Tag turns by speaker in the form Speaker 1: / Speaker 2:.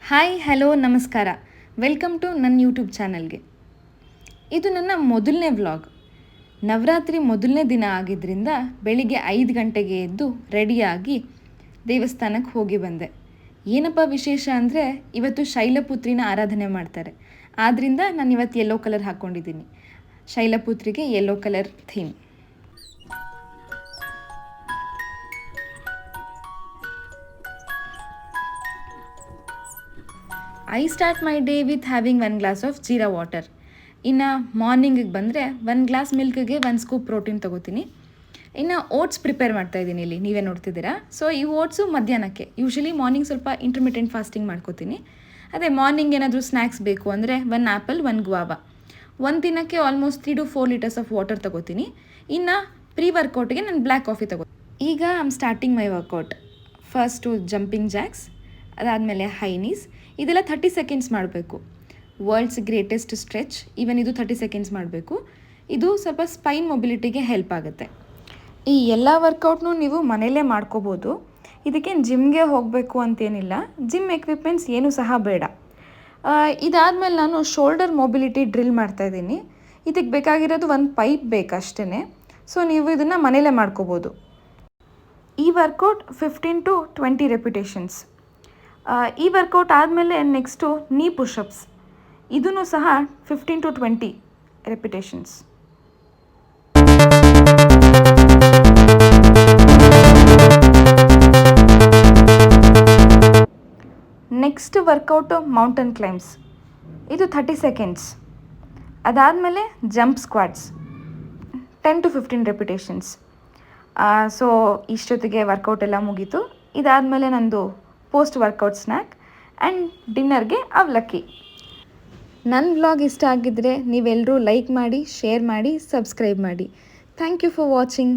Speaker 1: Hi hello ನಮಸ್ಕಾರ. Welcome to ನನ್ನ YouTube ಚಾನಲ್ಗೆ. ಇದು ನನ್ನ ಮೊದಲನೇ ವ್ಲಾಗ್. ನವರಾತ್ರಿ ಮೊದಲನೇ ದಿನ ಆಗಿದ್ದರಿಂದ ಬೆಳಿಗ್ಗೆ 5 ಗಂಟೆಗೆ ಎದ್ದು ರೆಡಿಯಾಗಿ ದೇವಸ್ಥಾನಕ್ಕೆ ಹೋಗಿ ಬಂದೆ. ಏನಪ್ಪ ವಿಶೇಷ ಅಂದರೆ ಇವತ್ತು ಶೈಲಪುತ್ರಿನ ಆರಾಧನೆ ಮಾಡ್ತಾರೆ. ಆದ್ದರಿಂದ ನಾನು ಇವತ್ತು ಯೆಲ್ಲೋ ಕಲರ್ ಹಾಕ್ಕೊಂಡಿದ್ದೀನಿ. ಶೈಲಪುತ್ರಿಗೆ yellow colour theme. I start my day with having 1 glass of jeera water. ಇನ್ನು ಮಾರ್ನಿಂಗಿಗೆ ಬಂದರೆ 1 ಗ್ಲಾಸ್ ಮಿಲ್ಕ್ಗೆ 1 ಸ್ಕೂಪ್ ಪ್ರೋಟೀನ್ ತೊಗೋತೀನಿ. ಇನ್ನು ಓಟ್ಸ್ ಪ್ರಿಪೇರ್ ಮಾಡ್ತಾಯಿದ್ದೀನಿ, ಇಲ್ಲಿ ನೀವೇ ನೋಡ್ತಿದ್ದೀರಾ. ಸೊ ಈ ಓಟ್ಸು ಮಧ್ಯಾಹ್ನಕ್ಕೆ, ಯೂಶ್ವಲಿ ಮಾರ್ನಿಂಗ್ ಸ್ವಲ್ಪ ಇಂಟರ್ಮಿಟೆಂಟ್ ಫಾಸ್ಟಿಂಗ್ ಮಾಡ್ಕೋತೀನಿ. ಅದೇ ಮಾರ್ನಿಂಗ್ ಏನಾದರೂ ಸ್ನ್ಯಾಕ್ಸ್ ಬೇಕು ಅಂದರೆ 1 ಆ್ಯಪಲ್ 1 ಗುವಾವ. ಒಂದು ದಿನಕ್ಕೆ almost 3 to 4 litres of water ತೊಗೋತೀನಿ. ಇನ್ನು ಪ್ರೀ ವರ್ಕೌಟ್ಗೆ ನಾನು ಬ್ಲ್ಯಾಕ್ ಕಾಫಿ ತೊಗೋತೀನಿ. ಈಗ I'm starting my workout. First jumping jacks, ಅದಾದಮೇಲೆ ಹೈ ನೀಸ್. ಇದೆಲ್ಲ 30 ಸೆಕೆಂಡ್ಸ್ ಮಾಡಬೇಕು. ವರ್ಲ್ಡ್ಸ್ ಗ್ರೇಟೆಸ್ಟ್ ಸ್ಟ್ರೆಚ್, ಈವನ್ ಇದು 30 ಸೆಕೆಂಡ್ಸ್ ಮಾಡಬೇಕು. ಇದು ಸ್ವಲ್ಪ ಸ್ಪೈನ್ ಮೊಬಿಲಿಟಿಗೆ ಹೆಲ್ಪ್ ಆಗುತ್ತೆ. ಈ ಎಲ್ಲ ವರ್ಕೌಟ್ನೂ ನೀವು ಮನೆಯಲ್ಲೇ ಮಾಡ್ಕೋಬೋದು. ಇದಕ್ಕೇನು ಜಿಮ್ಗೆ ಹೋಗಬೇಕು ಅಂತೇನಿಲ್ಲ. ಜಿಮ್ ಎಕ್ವಿಪ್ಮೆಂಟ್ಸ್ ಏನೂ ಸಹ ಬೇಡ. ಇದಾದಮೇಲೆ ನಾನು ಶೋಲ್ಡರ್ ಮೊಬಿಲಿಟಿ ಡ್ರಿಲ್ ಮಾಡ್ತಾಯಿದ್ದೀನಿ. ಇದಕ್ಕೆ ಬೇಕಾಗಿರೋದು ಒಂದು ಪೈಪ್ ಬೇಕಷ್ಟೇ. ಸೊ ನೀವು ಇದನ್ನು ಮನೆಯಲ್ಲೇ ಮಾಡ್ಕೋಬೋದು. ಈ ವರ್ಕೌಟ್ 15 to 20 ರೆಪಿಟೇಷನ್ಸ್. ಈ ವರ್ಕೌಟ್ ಆದಮೇಲೆ ನೆಕ್ಸ್ಟು ನೀ ಪುಷಪ್ಸ್. ಇದೂ ಸಹ 15 to 20 repetitions. Next workout mountain climbs. ಇದು 30 ಸೆಕೆಂಡ್ಸ್. ಅದಾದಮೇಲೆ jump squats 10 to 15 repetitions. So ಇಷ್ಟೊತ್ತಿಗೆ ವರ್ಕೌಟ್ ಎಲ್ಲ ಮುಗೀತು. ಇದಾದಮೇಲೆ ನಂದು ಪೋಸ್ಟ್ ವರ್ಕೌಟ್ ಸ್ನ್ಯಾಕ್ ಆ್ಯಂಡ್ ಡಿನ್ನರ್ಗೆ ಅವಲಕ್ಕಿ. ನನ್ನ ವ್ಲಾಗ್ ಇಷ್ಟ ಆಗಿದ್ದರೆ ನೀವೆಲ್ಲರೂ ಲೈಕ್ ಮಾಡಿ, ಶೇರ್ ಮಾಡಿ, ಸಬ್ಸ್ಕ್ರೈಬ್ ಮಾಡಿ. Thank you for watching.